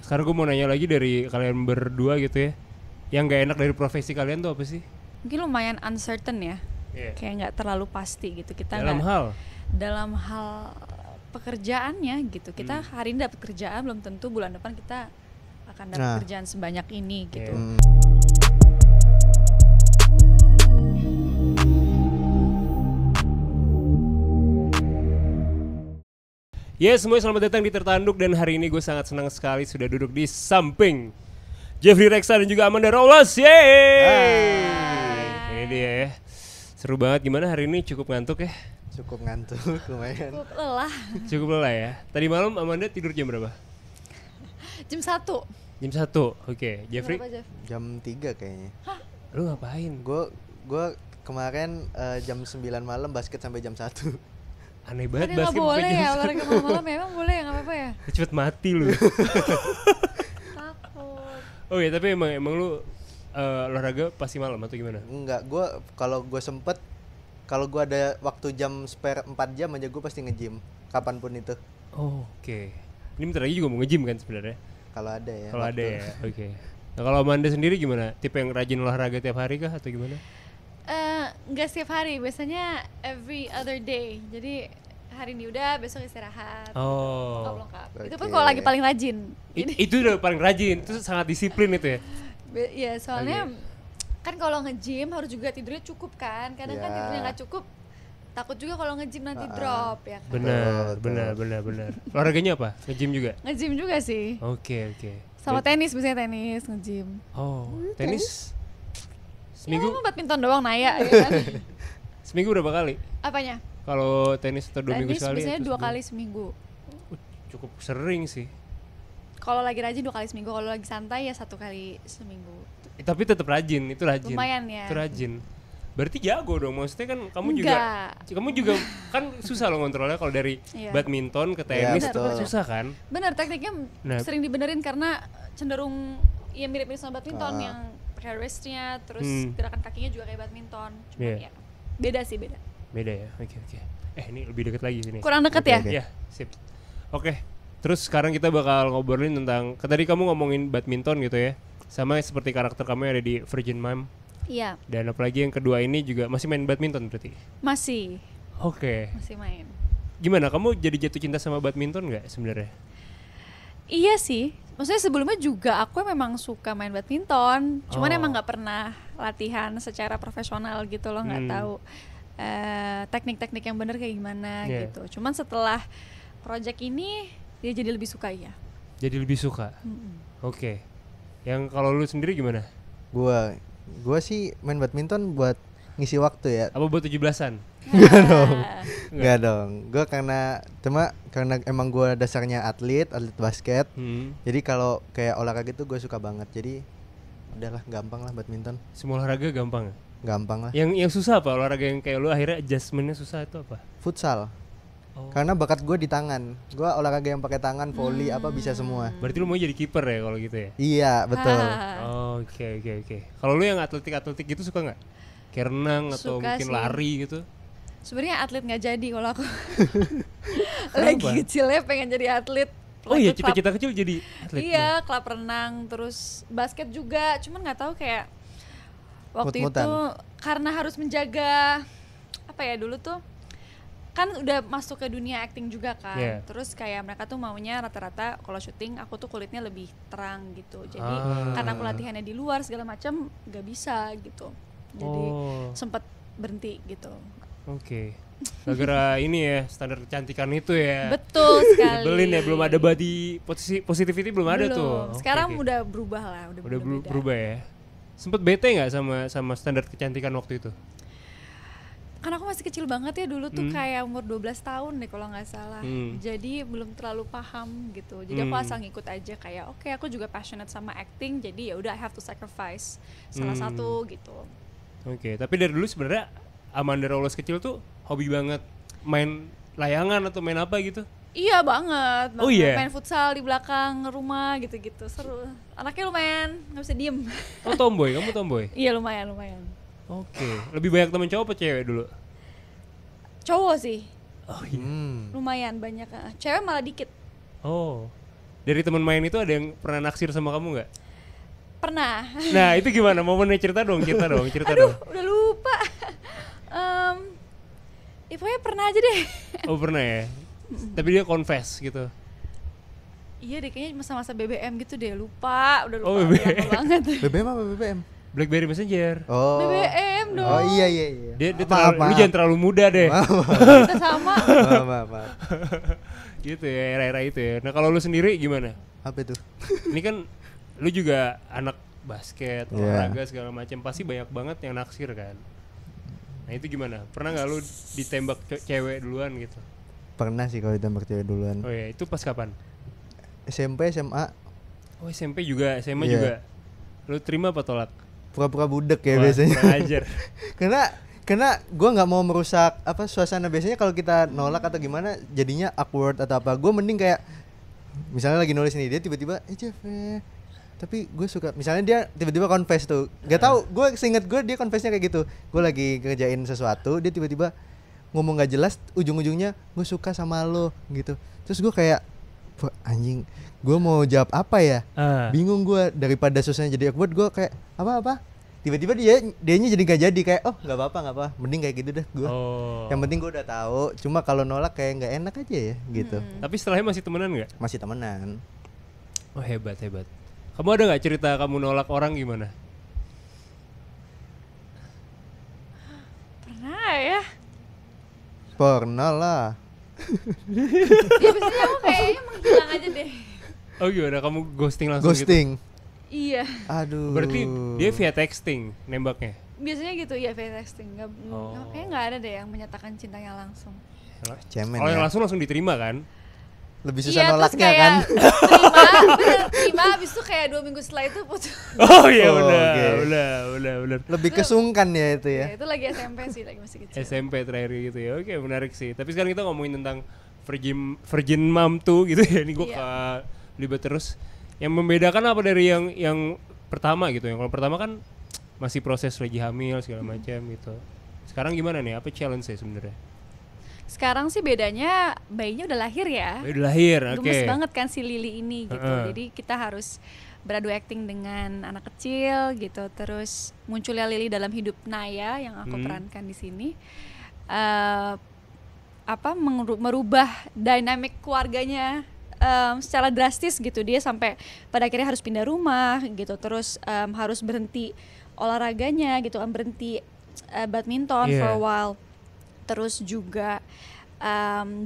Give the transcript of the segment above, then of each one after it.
Sekarang gue mau nanya lagi dari kalian berdua gitu ya. Yang gak enak dari profesi kalian tuh apa sih? Mungkin lumayan uncertain ya. Kayak nggak terlalu pasti gitu. Kita dalam hal pekerjaannya gitu. Kita hari ini dapat kerjaan, belum tentu bulan depan kita akan dapat kerjaan sebanyak ini gitu. Semuanya selamat datang di Tertanduk. Dan hari ini gue sangat senang sekali sudah duduk di samping Jeffrey Reksa dan juga Amanda Raulas. Ini dia ya. Seru banget. Gimana hari ini, cukup ngantuk ya? Cukup ngantuk, lumayan. Cukup lelah ya. Tadi malam Amanda tidur jam berapa? Jam 1. Jam 1, oke. Jeffrey? Berapa, Jeff? Jam 3 kayaknya. Hah? Lu ngapain? Gue kemarin jam 9 malam basket sampai jam 1. Aneh banget basket. Tapi gak boleh ya, olahraga malam-malam memang boleh ya, gak apa-apa ya? Cepet mati lu. Takut. Oh iya, tapi emang lu olahraga pasti malam atau gimana? Enggak, kalau gue sempet, kalau gue ada waktu jam spare 4 jam aja gue pasti nge-gym kapanpun itu. Oh, oke. Ini bentar lagi juga mau nge-gym kan sebenarnya? Kalau ada ya. Kalau ada ya, oke. Nah, kalau Amanda sendiri gimana? Tipe yang rajin olahraga tiap hari kah atau gimana? Nggak setiap hari, biasanya every other day. Jadi hari ini udah, besok istirahat. Oh. Lengkap. Okay. Itu pun kalau lagi paling rajin. Itu udah paling rajin, itu sangat disiplin itu ya. Iya, soalnya kan kalau nge-gym harus juga tidurnya cukup kan. Kadang kan tidurnya nggak cukup, takut juga kalau nge-gym nanti drop ya kan. Benar. Olahraganya apa? Nge-gym juga? Nge-gym juga sih. Oke. Sama tenis, biasanya tenis, nge-gym. Oh, tenis? Seminggu? Ya, badminton doang Naya ya kan. Seminggu berapa kali? Apanya? Kalau tenis atau 2 minggu sekali? Tenis biasanya 2 kali seminggu. Cukup sering sih. Kalau lagi rajin 2 kali seminggu, kalau lagi santai ya 1 kali seminggu. Tapi tetap rajin, itu rajin. Lumayan ya. Itu rajin. Berarti jago dong, maksudnya kan kamu juga kan susah loh ngontrolnya kalau dari badminton ke tenis itu kan susah kan? Bener, tekniknya sering dibenerin karena cenderung ya mirip-mirip sama badminton yang pakai wristnya, terus gerakan kakinya juga kayak badminton. Cuma ya beda ya, oke. Ini lebih deket lagi sini. Kurang deket ya? Iya, sip. Oke, terus sekarang kita bakal ngobrolin tentang, tadi kamu ngomongin badminton gitu ya, sama seperti karakter kamu yang ada di Virgin Mom. Iya. Dan apalagi yang kedua ini juga masih main badminton berarti? Masih. Oke. Masih main. Gimana, kamu jadi jatuh cinta sama badminton nggak sebenarnya? Iya sih, maksudnya sebelumnya juga aku memang suka main badminton, cuman emang nggak pernah latihan secara profesional gitu loh, nggak tahu teknik-teknik yang bener kayak gimana gitu. Cuman setelah project ini dia jadi lebih suka ya. Jadi lebih suka. Oke. Yang kalau lu sendiri gimana? Gua sih main badminton buat ngisi waktu ya. Apa buat 17-an? Enggak dong. Gue karena emang gue dasarnya atlet basket. Jadi kalau kayak olahraga itu gue suka banget. Jadi udahlah, gampang lah badminton. Semua olahraga gampang? Gampang lah. Yang susah apa? Olahraga yang kayak lu akhirnya adjustmentnya susah itu apa? Futsal. Karena bakat gue di tangan. Gue olahraga yang pakai tangan, volley apa bisa semua. Berarti lu mau jadi kiper ya kalau gitu ya? Iya, betul. Oke. Kalau lu yang atletik gitu suka nggak? Kayak renang atau mungkin lari gitu? Sebenarnya atlet nggak jadi kalau aku. Lagi kecilnya pengen jadi atlet. Oh iya, cita-cita kecil jadi atlet. Iya, klub renang, terus basket juga. Cuman nggak tahu kayak waktu itu karena harus menjaga apa ya, dulu tuh kan udah masuk ke dunia acting juga kan. Terus kayak mereka tuh maunya rata-rata kalau syuting aku tuh kulitnya lebih terang gitu. Jadi karena aku latihannya di luar segala macam nggak bisa gitu. Jadi sempet berhenti gitu. Oke. Gara-gara ini ya, standar kecantikan itu ya. Betul sekali. Belin ya, belum ada body positivity belum ada tuh. Sekarang udah berubah lah, udah berubah ya. Sempet bete nggak sama standar kecantikan waktu itu? Karena aku masih kecil banget ya dulu tuh, kayak umur 12 tahun deh kalau nggak salah. Jadi belum terlalu paham gitu. Jadi aku asal ngikut aja kayak oke, aku juga passionate sama acting, jadi ya udah I have to sacrifice salah satu gitu. Oke, tapi dari dulu sebenarnya Amanda Raulas kecil tuh hobi banget main layangan atau main apa gitu? Iya banget. Oh iya? Main futsal di belakang rumah gitu-gitu, seru. Anaknya lumayan, nggak bisa diem. Oh tomboy, kamu tomboy? Iya lumayan. Oke, lebih banyak temen cowok apa cewek dulu? Cowok sih. Oh iya. Lumayan banyak. Cewek malah dikit. Oh. dari teman main itu ada yang pernah naksir sama kamu nggak? Pernah. Nah itu gimana? Momennya cerita dong. Aduh, udah lupa. Ya pokoknya pernah aja deh. Oh pernah ya? Tapi dia confess gitu. Iya deh, kayaknya masa-masa BBM gitu deh, lupa, udah lupa. Oh, BBM. Lama banget. BBM apa BBM? BlackBerry Messenger. Oh. BBM dong. Oh iya. Dia lu jangan terlalu muda deh. Kita sama. Maaf. Gitu ya, era-era itu ya. Nah kalau lu sendiri gimana? Apa itu? Ini kan lu juga anak basket, Yeah. olahraga segala macam, pasti banyak banget yang naksir kan. Nah itu gimana? Pernah nggak lu ditembak cewek duluan gitu? Pernah sih kalau ditembak cewek duluan. Oh ya, itu pas kapan? SMP, SMA. Oh SMP juga, SMA Iya. juga. Lu terima apa tolak? Pura-pura budek ya Wah, biasanya. kurang ajar. karena gue nggak mau merusak apa suasana. Biasanya kalau kita nolak atau gimana jadinya awkward atau apa. Gue mending kayak misalnya lagi nulis nih, dia tiba-tiba Jeff tapi gue suka, misalnya dia tiba-tiba confess tuh, gak tahu, gue seinget gue dia confessnya kayak gitu. Gue lagi kerjain sesuatu, dia tiba-tiba ngomong gak jelas, ujung-ujungnya gue suka sama lo gitu. Terus gue kayak "Wah, anjing, gue mau jawab apa ya? Bingung gue, daripada susahnya jadi awkward, gue kayak apa tiba-tiba dianya jadi gak jadi, kayak oh nggak apa, mending kayak gitu dah gue. Yang penting gue udah tahu, cuma kalau nolak kayak nggak enak aja ya gitu. Tapi setelahnya masih temenan nggak? Masih temenan. Oh hebat. Kamu ada nggak cerita kamu nolak orang gimana? Pernah ya? Pernah lah. Ya biasanya aku kayaknya menghilang aja deh. Oh gimana? Kamu ghosting langsung gitu? Ghosting. Iya. Aduh. Berarti dia via texting nembaknya? Biasanya gitu ya, via texting. Kayaknya nggak ada deh yang menyatakan cintanya langsung. Cemen Kalau ya. yang langsung diterima kan? Lebih susah Iya, terus nolaknya kayak kan. terima, abis itu kayak 2 minggu setelah itu putus. Oh iya Oh, benar, oke. benar. Lebih kesungkan ya itu ya. Ya, itu lagi SMP sih, lagi masih kecil. SMP terakhir gitu ya. Oke, menarik sih. Tapi sekarang kita ngomongin tentang virgin mom tuh gitu ya. Ini gue libat terus. Yang membedakan apa dari yang pertama gitu? Yang kalau pertama kan masih proses lagi hamil segala macam gitu. Sekarang gimana nih? Apa challenge-nya sebenarnya? Sekarang sih bedanya bayinya udah lahir ya. Udah lahir, oke. Gemes banget kan si Lily ini gitu. Jadi kita harus beradu acting dengan anak kecil gitu. Terus munculnya Lily dalam hidup Naya yang aku perankan di sini. Merubah dynamic keluarganya secara drastis gitu. Dia sampai pada akhirnya harus pindah rumah gitu. Terus harus berhenti olahraganya gitu kan, berhenti badminton for a while. Terus juga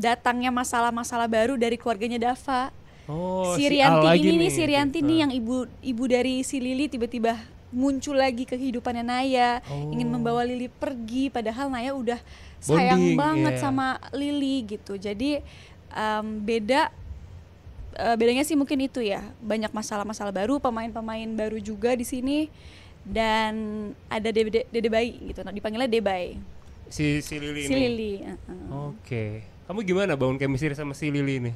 datangnya masalah-masalah baru dari keluarganya Dava. Oh, si Rianti ini nih, nih. si Rianti nih yang ibu dari si Lily tiba-tiba muncul lagi kehidupannya Naya, ingin membawa Lily pergi, padahal Naya udah sayang banget sama Lily gitu. Jadi bedanya sih mungkin itu ya, banyak masalah-masalah baru, pemain-pemain baru juga di sini, dan ada Dede bayi gitu, dipanggilnya Debay. Si Lily si ini. Lily. Oke. Kamu gimana bangun chemistry sama si Lily ini?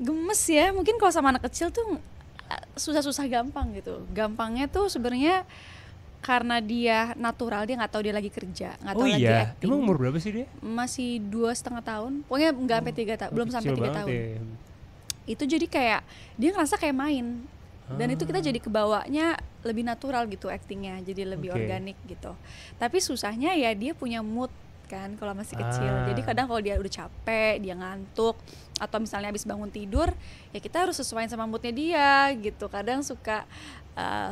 Gemes ya, mungkin kalau sama anak kecil tuh susah-susah gampang gitu. Gampangnya tuh sebenarnya karena dia natural, dia nggak tahu dia lagi kerja, nggak tahu lagi acting. Emang umur berapa sih dia? Masih 2,5 tahun, pokoknya nggak sampai 3 tahun, belum sampai 3 tahun. Ya. Itu jadi kayak dia ngerasa kayak main. Dan itu kita jadi kebawanya lebih natural gitu actingnya, jadi lebih organik gitu. Tapi susahnya ya dia punya mood kan kalau masih kecil. Jadi kadang kalau dia udah capek, dia ngantuk, atau misalnya habis bangun tidur, ya kita harus sesuaiin sama moodnya dia gitu. Kadang suka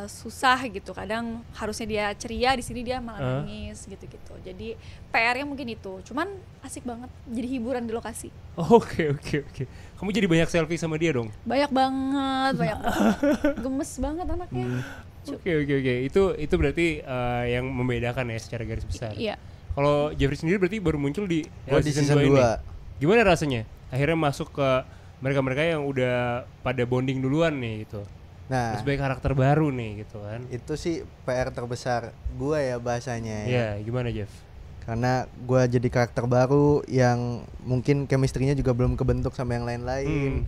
susah gitu, kadang harusnya dia ceria, di sini dia malah nangis gitu-gitu. Jadi PR-nya mungkin itu, cuman asik banget, jadi hiburan di lokasi. Oke. Kamu jadi banyak selfie sama dia dong? Banyak banget. Gemes banget anaknya. Oke. Itu berarti yang membedakan ya secara garis besar. Iya. Kalau Jeffrey sendiri berarti baru muncul di season 2 ini. Gimana rasanya? Akhirnya masuk ke mereka-mereka yang udah pada bonding duluan nih gitu. Nah, sebagai karakter baru nih gitu kan. itu sih PR terbesar gue ya bahasanya ya. Iya, gimana Jeff? Karena gue jadi karakter baru yang mungkin chemistry-nya juga belum kebentuk sama yang lain-lain.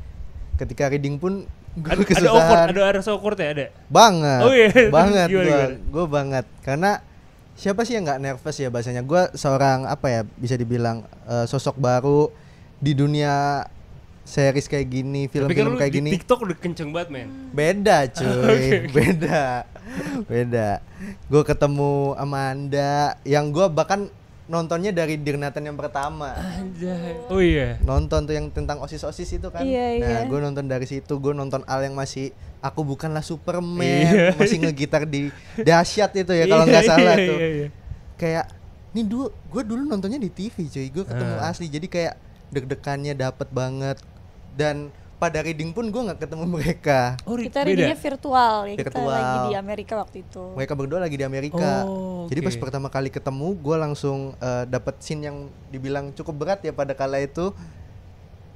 Ketika reading pun gue kesusahan. Ada rasa awkward ya, ada? Banget. Oh iya. Banget Gimana? gue banget. Karena siapa sih yang nggak nervous ya bahasanya. Gue seorang apa ya, bisa dibilang sosok baru di dunia series kayak gini, film-film kayak gini. Tapi kan lu di TikTok udah kenceng banget, men. Beda cuy, beda. Gue ketemu Amanda, yang gue bahkan nontonnya dari Dirnatan yang pertama. Anjay. Oh iya. Nonton tuh yang tentang OSIS itu kan. Iya. Gue nonton dari situ. Gue nonton Al yang masih Aku Bukanlah Superman, masih ngegitar di Dahsyat itu ya kalau nggak salah tuh. Kayak nih gue dulu nontonnya di TV cuy. Gue ketemu asli, jadi kayak deg-degannya dapet banget. Dan pada reading pun gue nggak ketemu mereka. Kita readingnya virtual ya. Virtual. Kita lagi di Amerika waktu itu. Mereka berdua lagi di Amerika. Jadi pas pertama kali ketemu, gue langsung dapet scene yang dibilang cukup berat ya pada kala itu.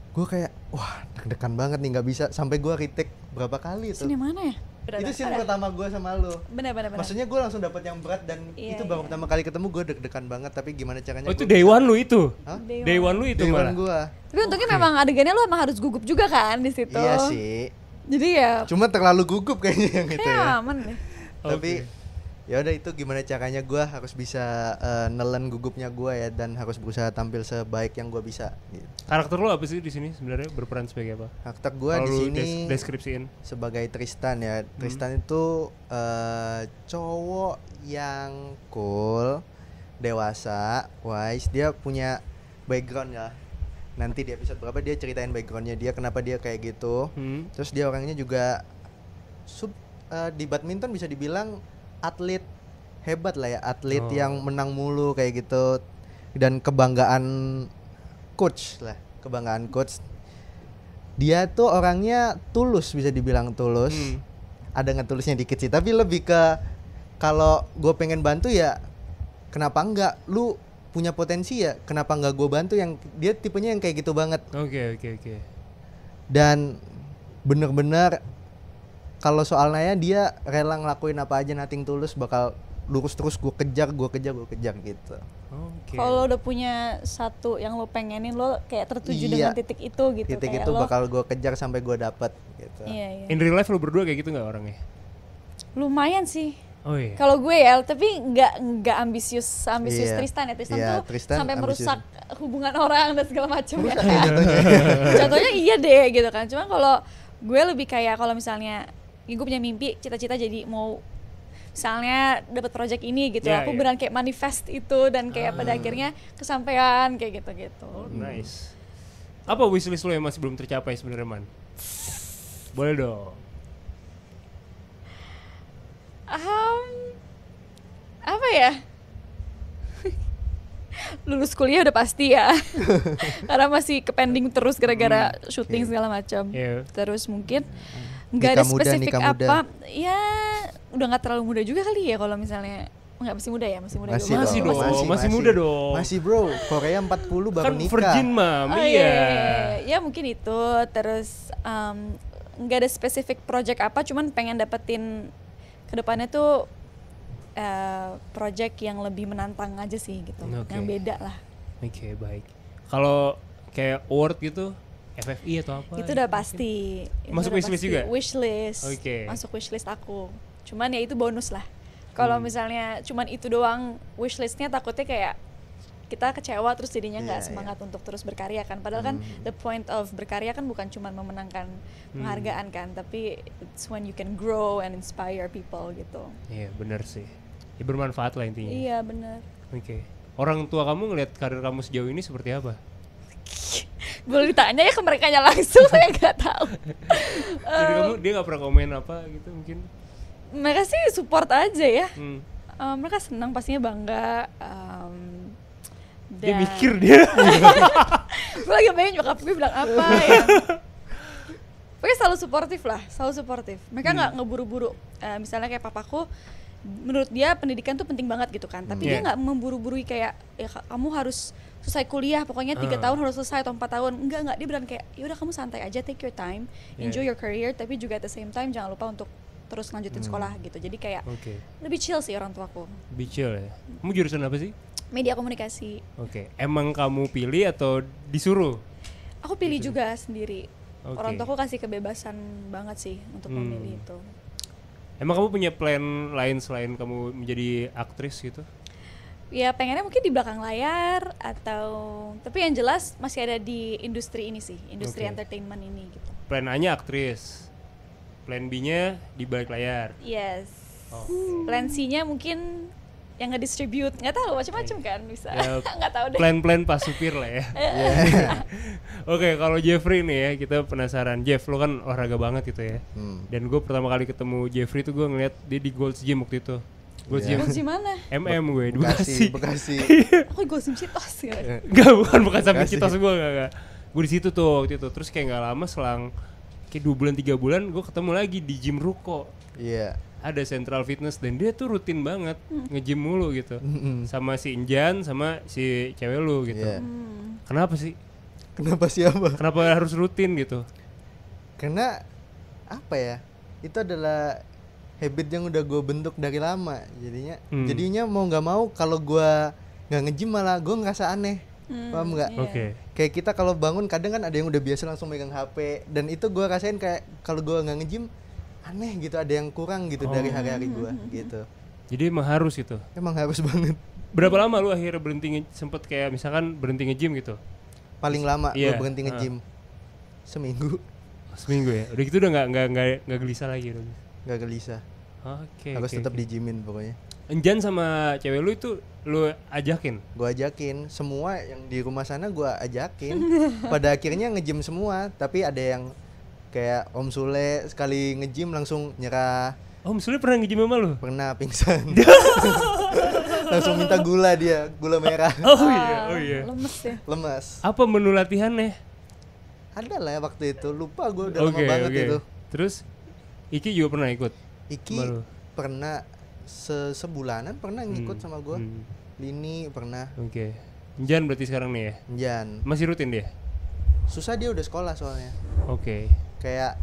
Gue kayak wah deg-degan banget nih, nggak bisa, sampai gue retake berapa kali itu. Scene yang mana ya? Itu scene pertama gue sama lo. Bener. Maksudnya gue langsung dapet yang berat dan itu baru pertama kali ketemu gue deg-degan banget. Tapi gimana caranya? Oh itu day one lu itu? Hah? Day one lu itu malah? Gue. Tapi untungnya memang adegannya lu emang harus gugup juga kan di situ. Iya sih. Jadi ya. Cuma terlalu gugup kayaknya yang itu ya. Aman deh. Tapi ya udah, itu gimana caranya gue harus bisa nelen gugupnya gue ya, dan harus berusaha tampil sebaik yang gue bisa. Gitu. Karakter lu apa sih di sini sebenarnya, berperan sebagai apa? Karakter gue di sini deskripsiin sebagai Tristan ya. Tristan itu cowok yang cool, dewasa, wise. Dia punya background ya. Nanti di episode berapa dia ceritain backgroundnya dia, kenapa dia kayak gitu. Terus dia orangnya juga di badminton bisa dibilang atlet hebat lah ya, atlet yang menang mulu kayak gitu, dan kebanggaan coach. Dia tuh orangnya tulus, bisa dibilang tulus. Ada ngetulisnya dikit sih, tapi lebih ke kalau gue pengen bantu ya kenapa enggak, lu punya potensi ya kenapa enggak gue bantu. Yang dia tipenya yang kayak gitu banget. Oke. Dan bener-bener kalau soal Naya, dia rela ngelakuin apa aja, nothing tulus, bakal lurus terus, gue kejar gitu. Kalau udah punya satu yang lo pengenin, lo kayak tertuju dengan titik itu gitu. Titik itu bakal gue kejar sampai gue dapet gitu. Iya. In real life lo berdua kayak gitu nggak orangnya? Lumayan sih. Oh iya. Kalau gue ya, tapi nggak ambisius Tristan ya. Tristan tuh sampai merusak hubungan orang dan segala macam ya. Contohnya iya deh gitu kan. Cuma kalau gue lebih kayak kalau misalnya gue punya mimpi, cita-cita jadi mau misalnya dapat project ini gitu, aku beneran kayak manifest itu dan kayak pada akhirnya kesampaian kayak gitu. Oh, nice. Apa wishlist lo yang masih belum tercapai sebenarnya, Man? Boleh dong. Apa ya? Lulus kuliah udah pasti ya. Karena masih kepending terus gara-gara syuting segala macam. Terus mungkin nggak ada spesifik apa muda. Ya udah nggak terlalu muda juga kali ya, kalau misalnya nggak masih muda ya, masih muda masih muda dong, masih bro. Korea 40 baru kan nikah, virgin mam. Ya mungkin itu. Terus nggak ada spesifik project apa, cuman pengen dapetin kedepannya tuh project yang lebih menantang aja sih gitu, yang beda lah. Oke, baik. Kalau kayak award gitu, FFI atau apa? Itu udah pasti. Masuk wishlist juga? Wishlist. Masuk wishlist aku. Cuman ya itu bonus lah. Kalau misalnya cuman itu doang wishlistnya, takutnya kayak kita kecewa terus jadinya nggak semangat untuk terus berkarya kan. Padahal kan the point of berkarya kan bukan cuman memenangkan penghargaan kan, tapi it's when you can grow and inspire people gitu. Iya benar sih. Ya, bermanfaat lah intinya. Iya benar. Oke. Orang tua kamu ngelihat karir kamu sejauh ini seperti apa? Boleh ditanya ya ke mereka langsung, saya nggak tahu. Jadi dia nggak pernah komen apa gitu mungkin? Mereka sih support aja ya. Mereka senang, pastinya bangga. Dia mikir dia. Gue lagi bayangin nyokap gue bilang apa ya. Pokoknya selalu suportif. Mereka nggak ngeburu-buru. Misalnya kayak papaku, menurut dia pendidikan tuh penting banget gitu kan. Tapi dia nggak memburu-burui kayak ya kamu harus selesai kuliah, pokoknya 3 tahun harus selesai atau 4 tahun. Enggak, dia bilang kayak ya udah kamu santai aja, take your time, enjoy your career, tapi juga at the same time jangan lupa untuk terus lanjutin sekolah gitu. Jadi kayak lebih chill sih orang tuaku. Lebih chill ya. Kamu jurusan apa sih? Media komunikasi. Emang kamu pilih atau disuruh? Aku pilih juga sendiri. Orang tuaku kasih kebebasan banget sih untuk memilih itu. Emang kamu punya plan lain selain kamu menjadi aktris gitu? Ya pengennya mungkin di belakang layar atau tapi yang jelas masih ada di industri ini sih, industri entertainment ini gitu. Plan A-nya aktris, plan B-nya di balik layar. Yes. Plan C-nya mungkin yang nge-distribute, nggak tahu macam-macam kan bisa. Ya, nggak tahu deh. Plan-plan pas supir lah ya. Oke, kalau Jeffrey nih ya, kita penasaran. Jeff, lo kan olahraga banget gitu ya. Dan gue pertama kali ketemu Jeffrey tuh gue ngeliat dia di Gold's Gym waktu itu. Gold's Gym. Gold's Gym mana? gue di Bekasi. Aku Gold's Gym Citos ya. Enggak, bukan sampai Citos gue enggak. Gue di situ tuh waktu itu. Terus kayak nggak lama selang kayak 2 bulan 3 bulan gue ketemu lagi di gym Ruko. Iya. Ada Central Fitness dan dia tuh rutin banget nge-gym mulu gitu. Sama si Injan sama si cewek lu gitu. Kenapa sih? Kenapa siapa? Kenapa harus rutin gitu? Karena apa ya? Itu adalah habit yang udah gue bentuk dari lama. Jadinya mau nggak mau kalau gue nggak nge-gym malah gue ngerasa aneh. Paham nggak? Oke. Kayak kita kalau bangun kadang kan ada yang udah biasa langsung megang HP, dan itu gue rasain kayak kalau gue nggak nge-gym aneh gitu, ada yang kurang gitu dari hari-hari gue gitu. Jadi emang harus itu. Emang harus banget. Berapa lama lu akhirnya berhenti sempet kayak misalkan berhenti nge-gym gitu? Paling lama gue berhenti nge-gym seminggu. Seminggu ya. Udah gitu udah nggak gelisah lagi udah. Nggak gelisah. Oke. Harus tetap di-gymin pokoknya. Enjan sama cewek lu itu lu ajakin? Gue ajakin, semua yang di rumah sana gue ajakin. Pada akhirnya nge-gym semua, tapi ada yang kayak Om Sule sekali nge-gym langsung nyerah. Om Sule pernah nge-gym sama lu? Pernah pingsan. Langsung minta gula dia, gula merah. Oh iya. Lemes ya. Lemas. Apa menu latihannya? Ada lah ya waktu itu, lupa gue udah lama banget itu. Terus Iki juga pernah ikut? Iki pernah sebulanan pernah ngikut sama gue. Lini pernah. Oke. Jan berarti sekarang nih ya? Jan. Masih rutin dia? Susah, dia udah sekolah soalnya. Oke. Kayak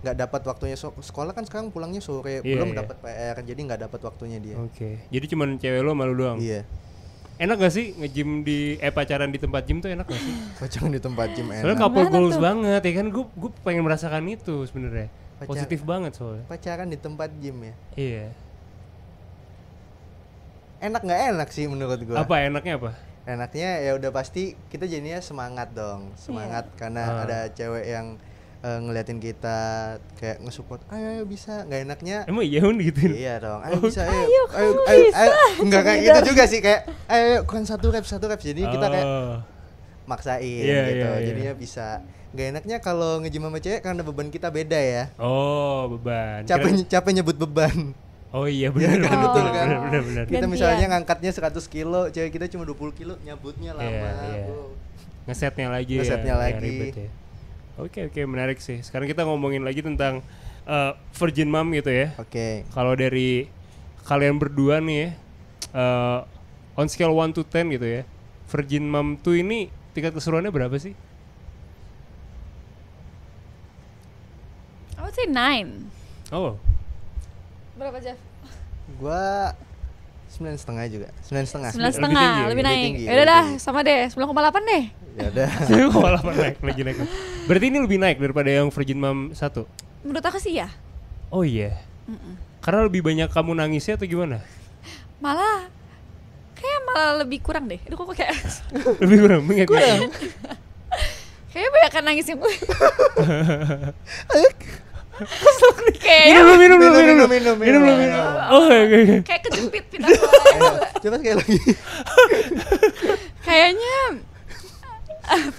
nggak dapat waktunya sekolah kan, sekarang pulangnya sore, belum dapat PR, jadi nggak dapat waktunya dia. Oke. Jadi cuman cewek lo malu doang? Iya. Enak gak sih nge-gym di pacaran di tempat gym tuh enak gak sih? Pacaran di tempat gym enak. Soalnya couple goals banget ya kan, gue pengen merasakan itu sebenarnya. Positif banget soalnya. Pacaran di tempat gym ya? Iya. Enak nggak enak sih menurut gue. Apa enaknya apa? Enaknya ya udah pasti kita jadinya semangat dong, karena ada cewek yang ngeliatin kita kayak nge-support, ayo bisa. Nggak enaknya emang iya gitu? Iya dong, ayo bisa, ayo nggak kayak gitu juga sih, kayak ayo kurang satu rep, jadi kita kayak maksain gitu. Jadinya bisa. Nggak enaknya kalau nge-gym sama cewek karena beban kita beda ya. Oh, beban. Capek nyebut beban. Oh iya benar kan, betul kan. Benar. Kita misalnya ngangkatnya 100 kilo, cewek kita cuma 20 kilo, nyabutnya lama. Ngesetnya lagi. Ribet ya. Oke, menarik sih. Sekarang kita ngomongin lagi tentang virgin mom gitu ya. Oke. Kalau dari kalian berdua nih ya, on scale 1 to 10 gitu ya, virgin mom tuh ini tingkat keseruannya berapa sih? I would say 9. Oh. Berapa, Jeff? Gua 9,5 juga. 9,5. 9,5 lebih naik. Ya udah dah, sama deh. 9,8 deh. Ya udah. 9,8 lagi naik. Berarti ini lebih naik daripada yang Virgin Mom 1? Menurut aku sih ya. Oh iya. Karena lebih banyak kamu nangisnya atau gimana? Malah lebih kurang deh. Aduh kok kayak lebih kurang. Kayaknya banyak kan nangisnya. Minum. Oh, oke. Kayak kejepit pita. Coba sekali lagi. Kayaknya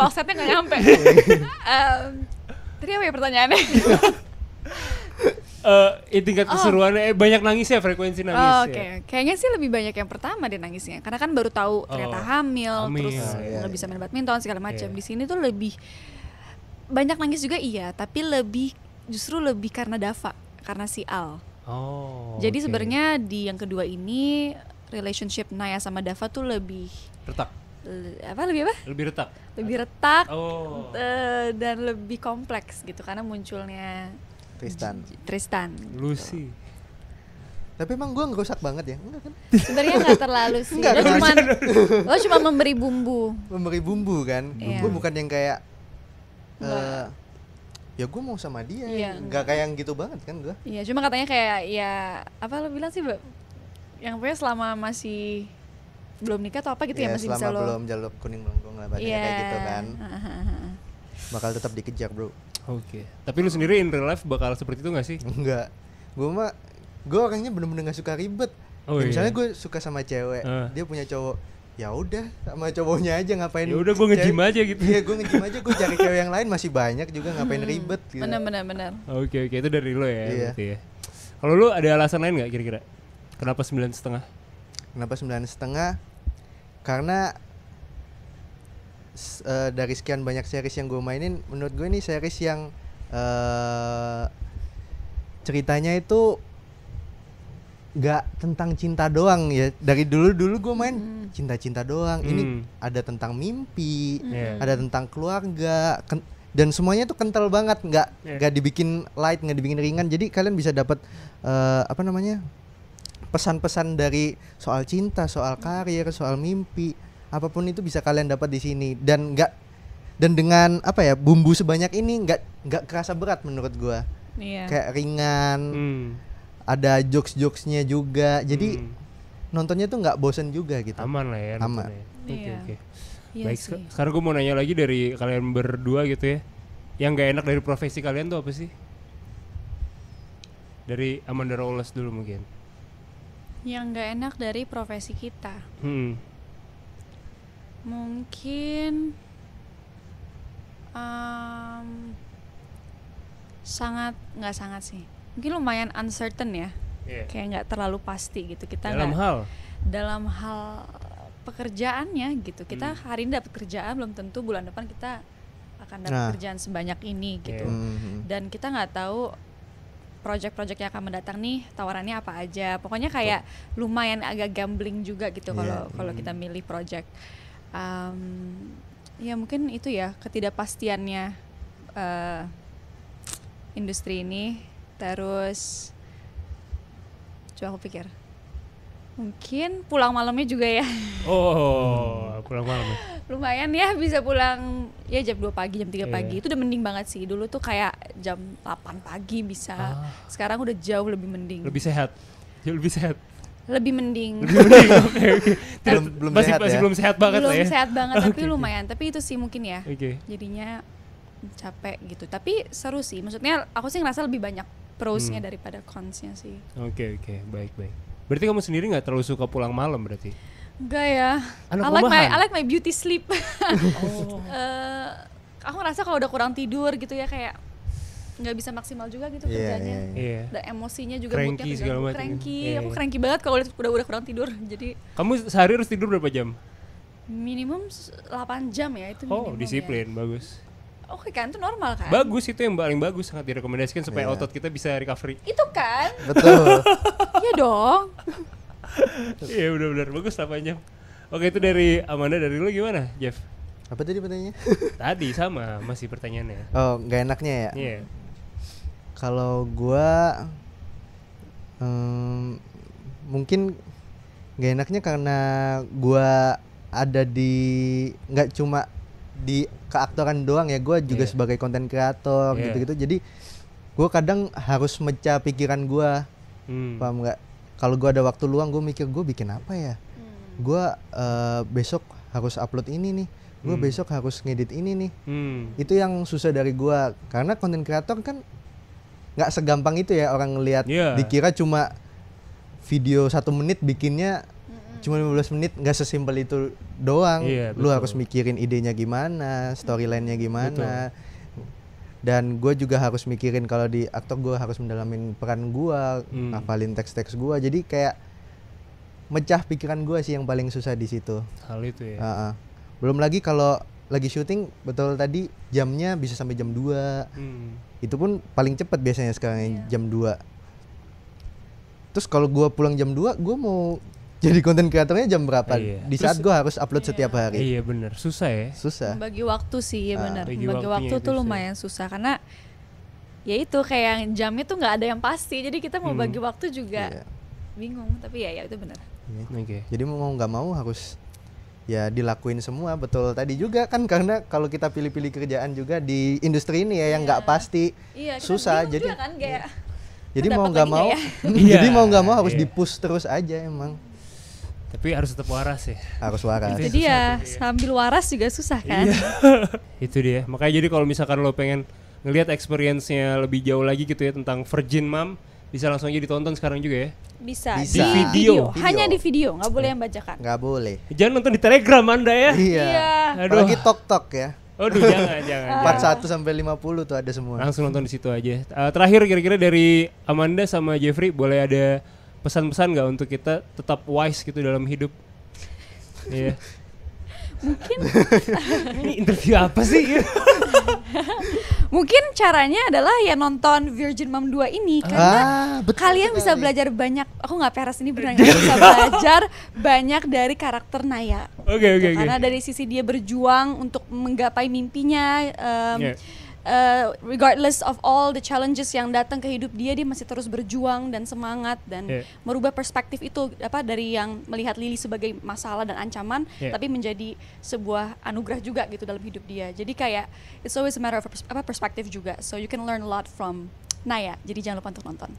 falsetnya nggak nyampe. Tadi apa ya pertanyaannya? Tingkat keseruannya banyak nangisnya, frekuensi nangisnya. Oke. Kayaknya sih lebih banyak yang pertama deh nangisnya. Karena kan baru tahu ternyata hamil. Terus nggak bisa main badminton segala macam. Di sini tuh lebih banyak nangis juga iya, tapi justru lebih karena Dava, karena si Al. Jadi sebenarnya di yang kedua ini relationship Naya sama Dava tuh lebih retak. Lebih retak. Dan lebih kompleks gitu karena munculnya Tristan. Lucy. Tapi emang gue ngerusak banget ya? Enggak kan? Sebenarnya nggak terlalu sih. Lo cuma memberi bumbu. Memberi bumbu kan? Gue bukan yang kayak ya gue mau sama dia, nggak kayak yang gitu banget kan gue. Iya, cuma katanya kayak ya apa lo bilang sih, yang pokoknya selama masih belum nikah atau apa gitu ya masih bisa selama lo. belum jalur kuning melengkung lah bahasanya kayak gitu kan. Bakal tetap dikejar, bro. Oke. Tapi lu sendiri in real life bakal seperti itu gak sih? Enggak. Gue orangnya bener-bener gak suka ribet. Misalnya gue suka sama cewek, dia punya cowok, ya udah sama cowoknya aja ngapain. Ya udah gue nge-gym aja gitu. Iya, gue nge-gym aja, gue cari cewek yang lain masih banyak juga, ngapain ribet gitu. Benar. Oke, itu dari lo ya berarti ya. Kalau lu ada alasan lain gak kira-kira? Kenapa 9,5? Kenapa 9,5? Karena dari sekian banyak series yang gue mainin, menurut gue ini series yang ceritanya itu gak tentang cinta doang ya. Dari dulu gue main cinta-cinta doang. Ini ada tentang mimpi, ada tentang keluarga, dan semuanya tuh kental banget. Gak dibikin light, gak dibikin ringan. Jadi kalian bisa dapat pesan-pesan dari soal cinta, soal karir, soal mimpi, apapun itu bisa kalian dapat di sini. Dan dengan bumbu sebanyak ini nggak kerasa berat menurut gua. Kayak ringan, ada jokes-jokesnya juga, jadi nontonnya tuh nggak bosen juga gitu. Aman lah ya. Aman. Oke. Baik, sekarang gue mau nanya lagi dari kalian berdua gitu ya, yang nggak enak dari profesi kalian tuh apa sih? Dari Amanda Rawless dulu mungkin. Yang nggak enak dari profesi kita. Mungkin nggak sangat sih. Mungkin lumayan uncertain ya, kayak nggak terlalu pasti gitu kita. Dalam hal pekerjaannya gitu, kita hari ini dapat kerjaan belum tentu bulan depan kita akan dapat kerjaan sebanyak ini gitu. Dan kita nggak tahu project-project yang akan mendatang nih tawarannya apa aja. Pokoknya kayak lumayan agak gambling juga gitu kalau kita milih project. Ya mungkin itu ya ketidakpastiannya industri ini. Terus coba aku pikir, mungkin pulang malamnya juga ya. Pulang malam ya? Lumayan ya, bisa pulang ya jam 2 pagi, jam 3 pagi. Itu udah mending banget sih. Dulu tuh kayak jam 8 pagi bisa. Sekarang udah jauh lebih mending. Lebih sehat? Lebih mending. Oke. Belum masih sehat ya? belum sehat banget lah ya? Belum sehat banget, tapi lumayan. Tapi itu sih mungkin ya. Jadinya capek gitu. Tapi seru sih. Maksudnya aku sih ngerasa lebih banyak pros-nya daripada cons-nya sih. Oke, baik. Berarti kamu sendiri nggak terlalu suka pulang malam berarti? Enggak ya. I like my beauty sleep. Aku ngerasa kalau udah kurang tidur gitu ya kayak nggak bisa maksimal juga gitu kerjanya. Dan emosinya juga cranky segala macam. Aku cranky banget kalau udah kurang tidur. Jadi kamu sehari harus tidur berapa jam? Minimum 8 jam ya itu minimum. Disiplin ya. Bagus. Oke kan, itu normal kan? Bagus, itu yang paling bagus, sangat direkomendasikan supaya otot kita bisa recovery. Itu kan? Betul. Iya dong. Iya benar-benar bagus 8 jam. Oke, itu dari Amanda. Dari lu gimana, Jeff? Apa tadi pertanyaannya? Tadi sama, masih pertanyaannya. Oh, nggak enaknya ya? Iya. Kalau gua mungkin nggak enaknya karena gua ada di nggak cuma di keaktoran doang ya, gue juga sebagai konten kreator gitu-gitu. Jadi gue kadang harus mecah pikiran gue, paham nggak? Kalau gue ada waktu luang, gue mikir gue bikin apa ya? Gue besok harus upload ini nih, gue besok harus ngedit ini nih. Itu yang susah dari gue, karena konten kreator kan nggak segampang itu ya orang ngelihat. Dikira cuma video 1 menit bikinnya cuma 15 menit, nggak sesimpel itu doang. Lu harus mikirin idenya gimana, storyline-nya gimana. Dan gue juga harus mikirin kalau di aktor gue harus mendalamin peran gue, ngafalin teks-teks gue. Jadi kayak mecah pikiran gue sih yang paling susah di situ. Hal itu ya. Belum lagi kalau lagi syuting, betul tadi jamnya bisa sampai jam 2. Itu pun paling cepet biasanya sekarang jam 2. Terus kalau gue pulang jam 2, gue mau jadi konten kreatornya jam berapa? Di saat gue harus upload setiap hari. Iya benar, susah ya. Susah. Membagi waktu sih, benar. Membagi waktu tuh lumayan susah karena ya itu kayak jamnya tuh nggak ada yang pasti. Jadi kita mau bagi waktu juga bingung. Tapi ya itu benar. Jadi mau nggak mau harus ya dilakuin semua. Betul tadi juga kan, karena kalau kita pilih-pilih kerjaan juga di industri ini ya yang nggak pasti, susah. Jadi kan, kayak jadi mau nggak mau, jadi mau nggak mau harus di-push terus aja emang. Tapi harus tetap waras ya. Harus waras. Itu dia, sambil waras juga susah kan. Itu dia. Makanya jadi kalau misalkan lo pengen ngelihat experience-nya lebih jauh lagi gitu ya tentang Virgin Mom, bisa langsung aja ditonton sekarang juga ya. Bisa. Bisa. Di Video. Hanya di video, nggak boleh yang bajakan. Nggak boleh. Jangan nonton di Telegram Anda ya. Iya. Aduh. Apalagi TokTok ya. Aduh, jangan. 41 sampai 50 tuh ada semua. Langsung nonton di situ aja. Terakhir kira-kira dari Amanda sama Jeffrey, boleh ada pesan-pesan nggak untuk kita tetap wise gitu dalam hidup? Iya. Mungkin Ini interview apa sih? mungkin caranya adalah ya nonton Virgin Mom 2 ini karena betul kalian bisa sekali. belajar banyak. Aku nggak peres ini beneran bisa belajar banyak dari karakter Naya. Oke. Karena dari sisi dia berjuang untuk menggapai mimpinya, regardless of all the challenges yang datang ke hidup dia masih terus berjuang dan semangat dan merubah perspektif itu dari yang melihat Lily sebagai masalah dan ancaman, tapi menjadi sebuah anugerah juga gitu dalam hidup dia. Jadi kayak it's always a matter of perspektif juga. So you can learn a lot from Naya. Jadi jangan lupa untuk nonton.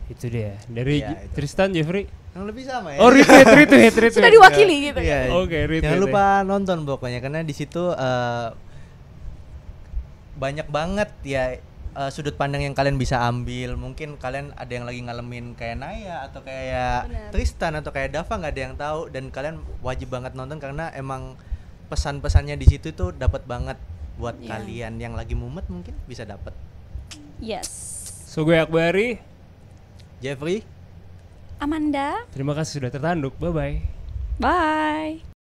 Itu dia. Dari itu. Tristan, Jeffrey. Yang lebih sama ya. Oh, retweet. Sudah diwakili gitu. Iya. Oke, retweet. Jangan lupa nonton pokoknya karena di situ banyak banget ya sudut pandang yang kalian bisa ambil. Mungkin kalian ada yang lagi ngalamin kayak Naya atau kayak Tristan atau kayak Dava, nggak ada yang tahu, dan kalian wajib banget nonton karena emang pesan-pesannya di situ tuh dapat banget buat kalian yang lagi mumet, mungkin bisa dapat. Yes. So gue Akbari, Jeffrey, Amanda. terima kasih sudah tertanduk. Bye bye. Bye.